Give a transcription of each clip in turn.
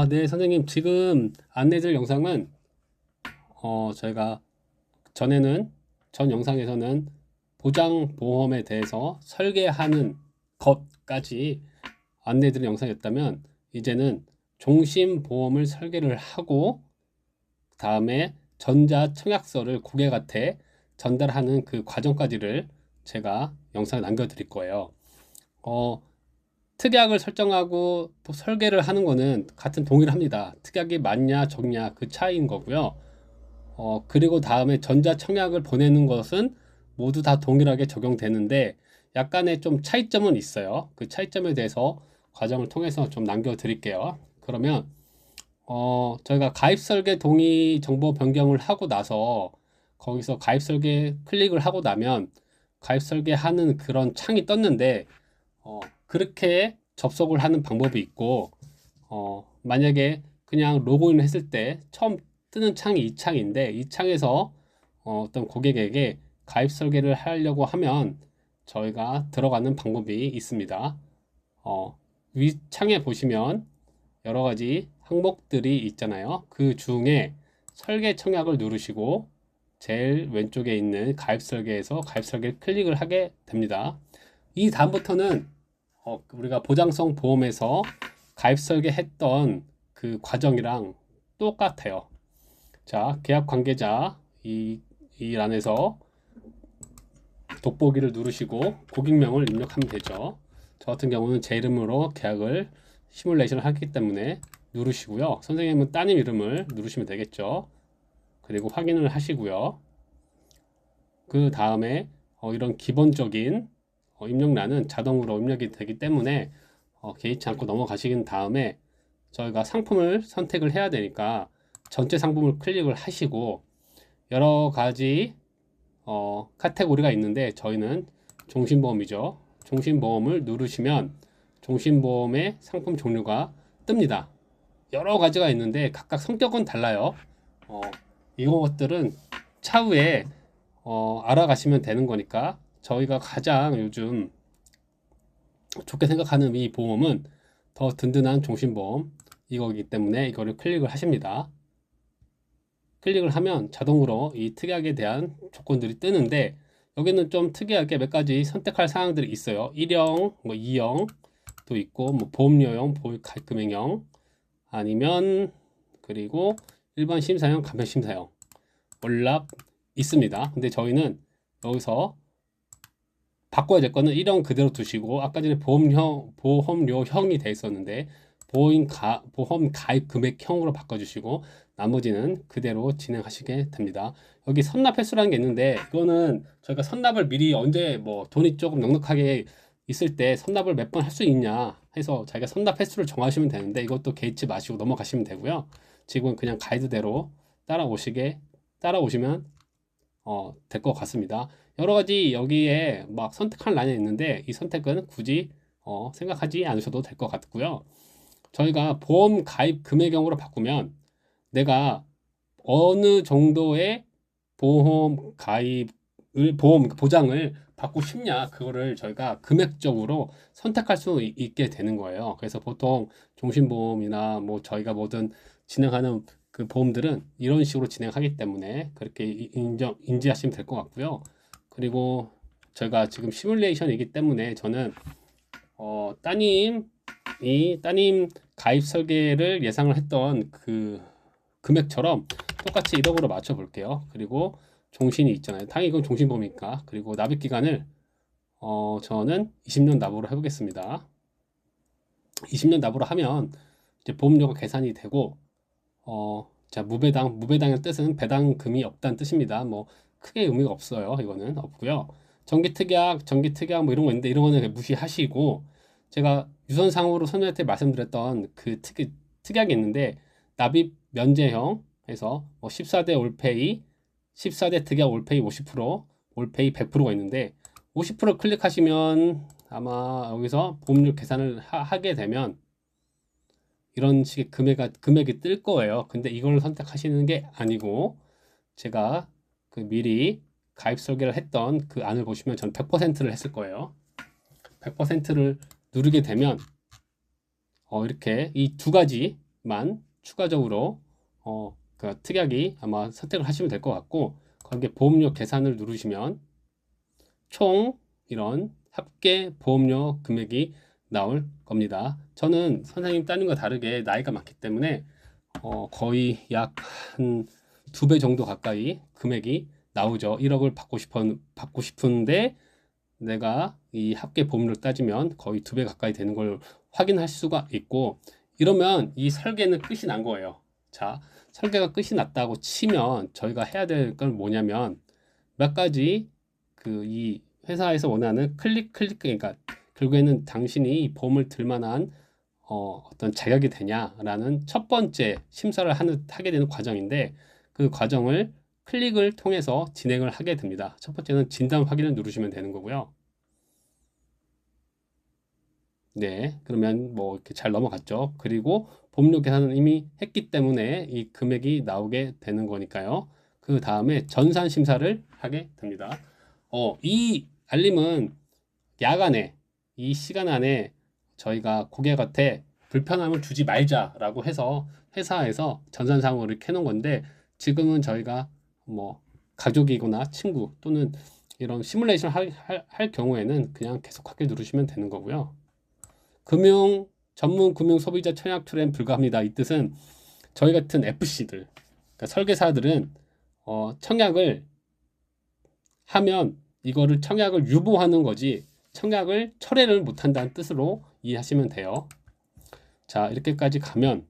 네, 선생님. 지금 안내드릴 영상은, 저희가 전에는, 전 영상에서는 보장보험에 대해서 설계하는 것까지 안내드릴 영상이었다면, 이제는 종신보험을 설계를 하고, 다음에 전자청약서를 고객한테 전달하는 그 과정까지를 제가 영상에 남겨드릴 거예요. 어, 특약을 설정하고 또 설계를 하는 거는 같은 동일합니다. 특약이 맞냐 적냐 그 차이인 거고요. 그리고 다음에 전자청약을 보내는 것은 모두 다 동일하게 적용되는데 약간의 좀 차이점은 있어요. 그 차이점에 대해서 과정을 통해서 좀 남겨드릴게요. 그러면 저희가 가입 설계 동의 정보 변경을 하고 나서 거기서 가입 설계 클릭을 하고 나면 가입 설계하는 그런 창이 떴는데 그렇게 접속을 하는 방법이 있고, 만약에 그냥 로그인을 했을 때 처음 뜨는 창이 이 창인데, 이 창에서 어떤 고객에게 가입 설계를 하려고 하면 저희가 들어가는 방법이 있습니다. 위 창에 보시면 여러 가지 항목들이 있잖아요. 그 중에 설계 청약을 누르시고 제일 왼쪽에 있는 가입 설계에서 가입 설계를 클릭을 하게 됩니다. 이 다음부터는 우리가 보장성 보험에서 가입 설계했던 그 과정이랑 똑같아요. 자, 계약 관계자 이 란에서 돋보기를 누르시고 고객명을 입력하면 되죠. 저 같은 경우는 제 이름으로 계약을 시뮬레이션을 하기 때문에 누르시고요. 선생님은 따님 이름을 누르시면 되겠죠. 그리고 확인을 하시고요. 그 다음에 이런 기본적인 입력란은 자동으로 입력이 되기 때문에 개의치 않고 넘어가시긴 다음에 저희가 상품을 선택을 해야 되니까 전체 상품을 클릭을 하시고 여러 가지 카테고리가 있는데 저희는 종신보험이죠. 종신보험을 누르시면 종신보험의 상품 종류가 뜹니다. 여러 가지가 있는데 각각 성격은 달라요. 어, 이것들은 차후에 알아가시면 되는 거니까 저희가 가장 요즘 좋게 생각하는 이 보험은 더 든든한 종신보험 이거기 때문에 이거를 클릭을 하십니다. 클릭을 하면 자동으로 이 특약에 대한 조건들이 뜨는데 여기는 좀 특이하게 몇 가지 선택할 사항들이 있어요. 1형, 뭐 2형도 있고 뭐 보험료형, 보험가입금액형 아니면 그리고 일반 심사형, 간편 심사형 월납 있습니다. 근데 저희는 여기서 바꿔야 될 거는 1형 그대로 두시고 아까 전에 보험료형이 돼 있었는데 보험 가입 금액형으로 바꿔주시고 나머지는 그대로 진행하시게 됩니다. 여기 선납 횟수라는 게 있는데 이거는 저희가 선납을 미리 언제 뭐 돈이 조금 넉넉하게 있을 때 선납을 몇 번 할 수 있냐 해서 자기가 선납 횟수를 정하시면 되는데 이것도 개의치 마시고 넘어가시면 되고요. 지금은 그냥 가이드대로 따라오시면 될 것 같습니다. 여러 가지 여기에 막 선택할 란이 있는데 이 선택은 굳이 생각하지 않으셔도 될 것 같고요. 저희가 보험 가입 금액형으로 바꾸면 내가 어느 정도의 보험 보장을 받고 싶냐 그거를 저희가 금액적으로 선택할 수 있게 되는 거예요. 그래서 보통 종신보험이나 뭐 저희가 뭐든 진행하는 그 보험들은 이런 식으로 진행하기 때문에 그렇게 인지하시면 될 것 같고요. 그리고 저희가 지금 시뮬레이션이기 때문에 저는 따님 가입 설계를 예상을 했던 그 금액처럼 똑같이 1억으로 맞춰 볼게요. 그리고 종신이 있잖아요. 당연히 이건 종신보험이니까. 그리고 납입 기간을 저는 20년 납으로 해보겠습니다. 20년 납으로 하면 이제 보험료가 계산이 되고 자, 무배당의 뜻은 배당금이 없다는 뜻입니다. 뭐 크게 의미가 없어요. 이거는 없고요. 정기특약 뭐 이런 거 있는데 이런 거는 무시하시고 제가 유선상으로 선생님한테 말씀드렸던 그 특약이 있는데 납입 면제형 해서 뭐 14대 올페이, 14대 특약 올페이 50%, 올페이 100%가 있는데 50% 클릭하시면 아마 여기서 보험료 계산을 하게 되면 이런 식의 금액이 뜰 거예요. 근데 이걸 선택하시는 게 아니고 제가 그 미리 가입 설계를 했던 그 안을 보시면 저는 100%를 했을 거예요. 100%를 누르게 되면 이렇게 이 두 가지 금액만 추가적으로 그 특약이 아마 선택을 하시면 될 것 같고, 거기에 보험료 계산을 누르시면 총 이런 합계 보험료 금액이 나올 겁니다. 저는 선생님 따님과 다르게 나이가 많기 때문에 거의 약 한 2배 정도 가까이 금액이 나오죠. 1억을 받고 싶은데 내가 이 합계 보험료를 따지면 거의 2배 가까이 되는 걸 확인할 수가 있고, 이러면 이 설계는 끝이 난 거예요. 자, 설계가 끝이 났다고 치면 저희가 해야 될 건 뭐냐면 몇 가지 이 회사에서 원하는 그러니까 결국에는 당신이 이 보험을 들 만한 어떤 자격이 되냐라는 첫 번째 심사를 하게 되는 과정인데, 그 과정을 클릭을 통해서 진행을 하게 됩니다. 첫 번째는 진단 확인을 누르시면 되는 거고요. 네, 그러면 뭐 이렇게 잘 넘어갔죠. 그리고 보험료 계산은 이미 했기 때문에 이 금액이 나오게 되는 거니까요. 그 다음에 전산 심사를 하게 됩니다. 이 알림은 야간에 이 시간 안에 저희가 고객한테 불편함을 주지 말자라고 해서 회사에서 전산상으로 켜놓은 건데, 지금은 저희가 뭐 가족이거나 친구 또는 이런 시뮬레이션 할 경우에는 그냥 계속하게 누르시면 되는 거고요. 전문 금융 소비자 청약 출연 불가합니다. 이 뜻은 저희 같은 FC들, 그러니까 설계사들은 청약을 하면 이거를 청약을 유보하는 거지 청약을 철회를 못한다는 뜻으로 이해하시면 돼요. 자, 이렇게까지 가면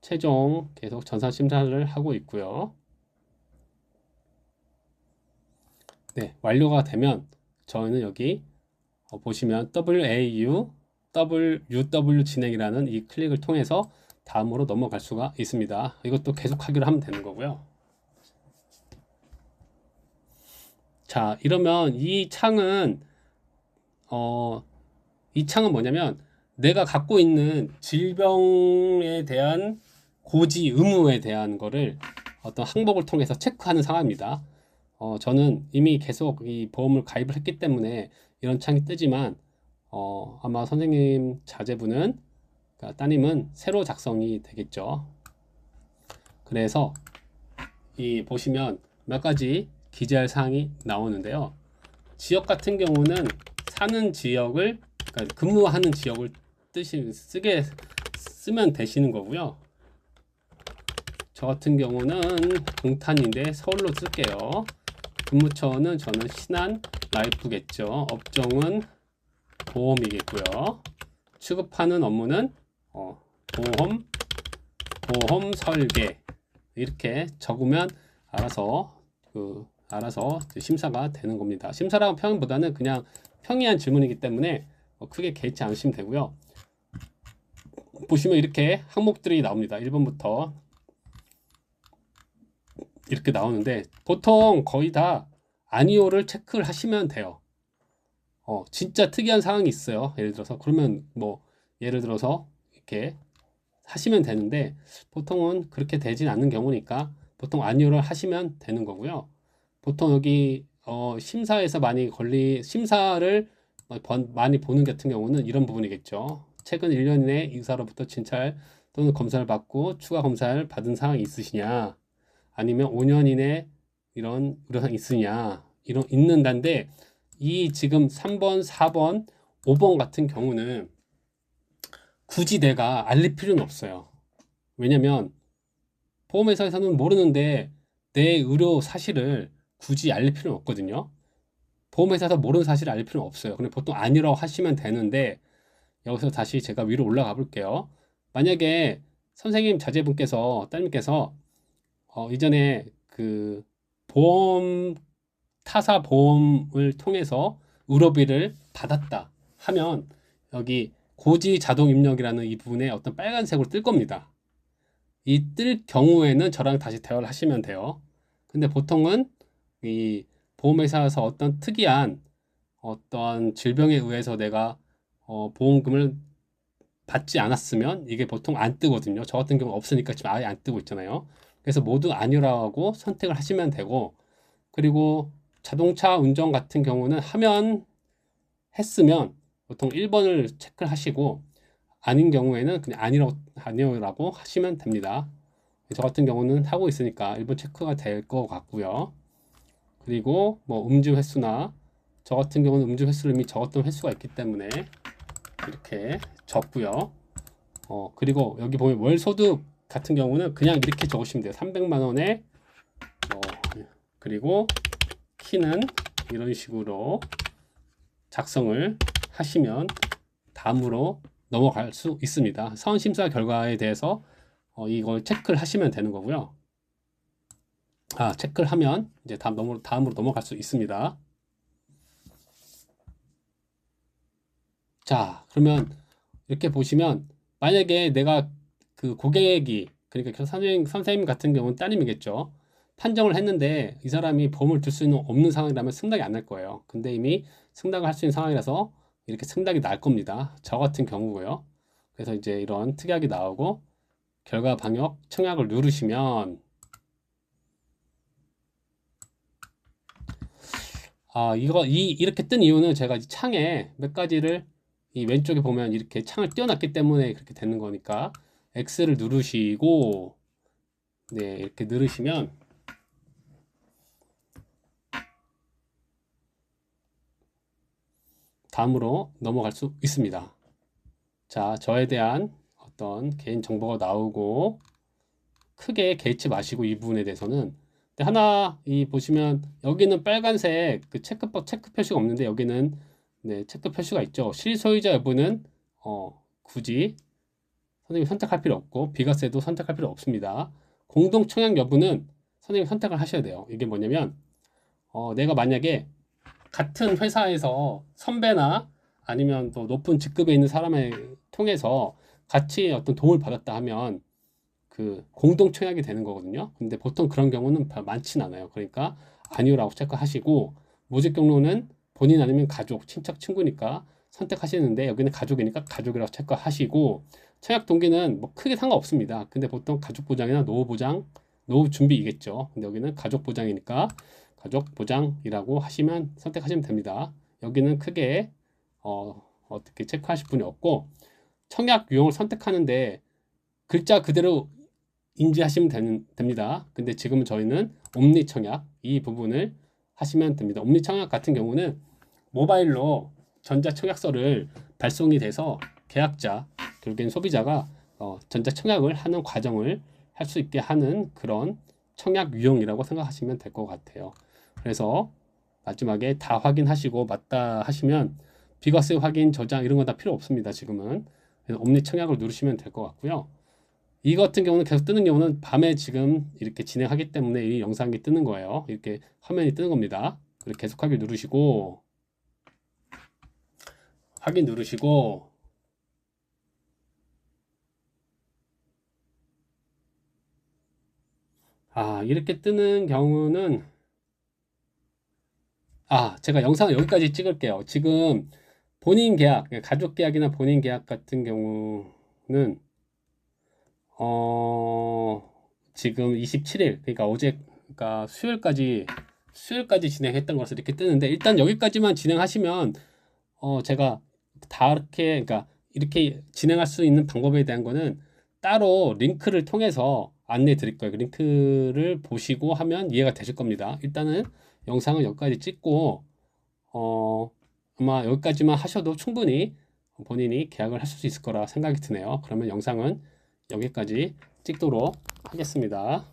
최종 계속 전산 심사를 하고 있고요. 네, 완료가 되면 저희는 여기 보시면 WAU 진행이라는 이 클릭을 통해서 다음으로 넘어갈 수가 있습니다. 이것도 계속하기로 하면 되는 거고요. 자, 이러면 이 창은 뭐냐면 내가 갖고 있는 질병에 대한 고지 의무에 대한 거를 어떤 항목을 통해서 체크하는 상황입니다. 저는 이미 계속 이 보험을 가입을 했기 때문에 이런 창이 뜨지만 아마 선생님 자제분은, 그러니까 따님은 새로 작성이 되겠죠. 그래서 이 보시면 몇 가지 기재할 사항이 나오는데요. 지역 같은 경우는 사는 지역을, 그러니까 근무하는 지역을 쓰면 되시는 거고요. 저 같은 경우는 동탄인데 서울로 쓸게요. 근무처는 저는 신한 라이프겠죠. 업종은 보험이겠고요. 취급하는 업무는 보험 설계, 이렇게 적으면 알아서 심사가 되는 겁니다. 심사라고 표현보다는 그냥 평이한 질문이기 때문에 크게 개의치 않으시면 되고요. 보시면 이렇게 항목들이 나옵니다. 1번부터 이렇게 나오는데 보통 거의 다 아니오를 체크를 하시면 돼요. 진짜 특이한 상황이 있어요. 예를 들어서 이렇게 하시면 되는데 보통은 그렇게 되진 않는 경우니까 보통 아니오를 하시면 되는 거고요. 보통 여기 심사에서 심사를 많이 보는 같은 경우는 이런 부분이겠죠. 최근 1년 이내 의사로부터 진찰 또는 검사를 받고 추가 검사를 받은 사항이 있으시냐, 아니면 5년 이내 이런 의료사항이 있으냐, 있는다는데 이 지금 3번, 4번, 5번 같은 경우는 굳이 내가 알릴 필요는 없어요. 왜냐면 보험회사에서는 모르는데 내 의료 사실을 굳이 알릴 필요는 없거든요. 보험회사에서 모르는 사실을 알릴 필요는 없어요. 근데 보통 아니라고 하시면 되는데, 여기서 다시 제가 위로 올라가 볼게요. 만약에 선생님 자제분께서, 따님께서 이전에 그 타사 보험을 통해서 의료비를 받았다 하면 여기 고지 자동 입력이라는 이 부분에 어떤 빨간색으로 뜰 겁니다. 이 뜰 경우에는 저랑 다시 대화를 하시면 돼요. 근데 보통은 이 보험회사에서 어떤 특이한 어떤 질병에 의해서 내가 보험금을 받지 않았으면 이게 보통 안 뜨거든요. 저 같은 경우 없으니까 지금 아예 안 뜨고 있잖아요. 그래서 모두 아니라고 선택을 하시면 되고, 그리고 자동차 운전 같은 경우는 했으면 보통 1번을 체크를 하시고, 아닌 경우에는 그냥 아니라고 하시면 됩니다. 저 같은 경우는 하고 있으니까 1번 체크가 될 것 같고요. 그리고 뭐 음주 횟수나 저 같은 경우는 음주 횟수를 이미 적었던 횟수가 있기 때문에 이렇게 적고요. 그리고 여기 보면 월 소득 같은 경우는 그냥 이렇게 적으시면 돼요. 300만 원에 그리고 키는 이런 식으로 작성을 하시면 다음으로 넘어갈 수 있습니다. 사원 심사 결과에 대해서 이걸 체크를 하시면 되는 거고요. 체크를 하면 이제 다음으로 넘어갈 수 있습니다. 자, 그러면 이렇게 보시면 만약에 내가 그 고객이 그러니까 선생님 같은 경우는 따님이겠죠. 판정을 했는데 이 사람이 보험을 들 수 없는 상황이라면 승낙이 안 날 거예요. 근데 이미 승낙을 할 수 있는 상황이라서 이렇게 승낙이 날 겁니다. 저 같은 경우고요. 그래서 이제 이런 특약이 나오고 결과 방역 청약을 누르시면 이렇게 뜬 이유는 제가 이 창에 몇 가지를 이 왼쪽에 보면 이렇게 창을 띄워놨기 때문에 그렇게 되는 거니까 X를 누르시고 네, 이렇게 누르시면 다음으로 넘어갈 수 있습니다. 자, 저에 대한 어떤 개인 정보가 나오고 크게 개의치 마시고 이 부분에 대해서는 하나 보시면 여기는 빨간색 그 체크 표시가 없는데 여기는 네, 체크 표시가 있죠. 실소유자 여부는 굳이 선생님이 선택할 필요 없고 비과세도 선택할 필요 없습니다. 공동 청약 여부는 선생님이 선택을 하셔야 돼요. 이게 뭐냐면 내가 만약에 같은 회사에서 선배나 아니면 또 높은 직급에 있는 사람을 통해서 같이 어떤 도움을 받았다 하면 그 공동 청약이 되는 거거든요. 근데 보통 그런 경우는 많진 않아요. 그러니까 아니오라고 체크하시고 모집 경로는 본인 아니면 가족, 친척, 친구니까 선택하시는데 여기는 가족이니까 가족이라고 체크하시고 청약 동기는 뭐 크게 상관없습니다. 근데 보통 가족 보장이나 노후 보장, 노후 준비이겠죠. 근데 여기는 가족 보장이니까 가족 보장이라고 하시면 선택하시면 됩니다. 여기는 크게 어떻게 체크하실 분이 없고 청약 유형을 선택하는데 글자 그대로 인지하시면 됩니다. 근데 지금 저희는 옴니 청약 이 부분을 하시면 됩니다. 옴니 청약 같은 경우는 모바일로 전자 청약서를 발송이 돼서 계약자 결국엔 소비자가 전자 청약을 하는 과정을 할 수 있게 하는 그런 청약 유형이라고 생각하시면 될 것 같아요. 그래서 마지막에 다 확인하시고 맞다 하시면 비과세 확인 저장 이런 건 다 필요 없습니다. 지금은 그래서 옴니 청약을 누르시면 될 것 같고요. 이 같은 경우는 계속 뜨는 경우는 밤에 지금 이렇게 진행하기 때문에 이 영상이 뜨는 거예요. 이렇게 화면이 뜨는 겁니다. 그리고 계속하기 누르시고 확인 누르시고 이렇게 뜨는 경우는 제가 영상을 여기까지 찍을게요. 지금 본인 계약, 가족 계약이나 본인 계약 같은 경우는 지금 27일, 그러니까 어제, 그러니까 수요일까지 진행했던 것을 이렇게 뜨는데 일단 여기까지만 진행하시면 제가 다 이렇게, 그러니까 이렇게 진행할 수 있는 방법에 대한 거는 따로 링크를 통해서 안내해 드릴 거예요. 그 링크를 보시고 하면 이해가 되실 겁니다. 일단은 영상은 여기까지 찍고 아마 여기까지만 하셔도 충분히 본인이 계약을 하실 수 있을 거라 생각이 드네요. 그러면 영상은 여기까지 찍도록 하겠습니다.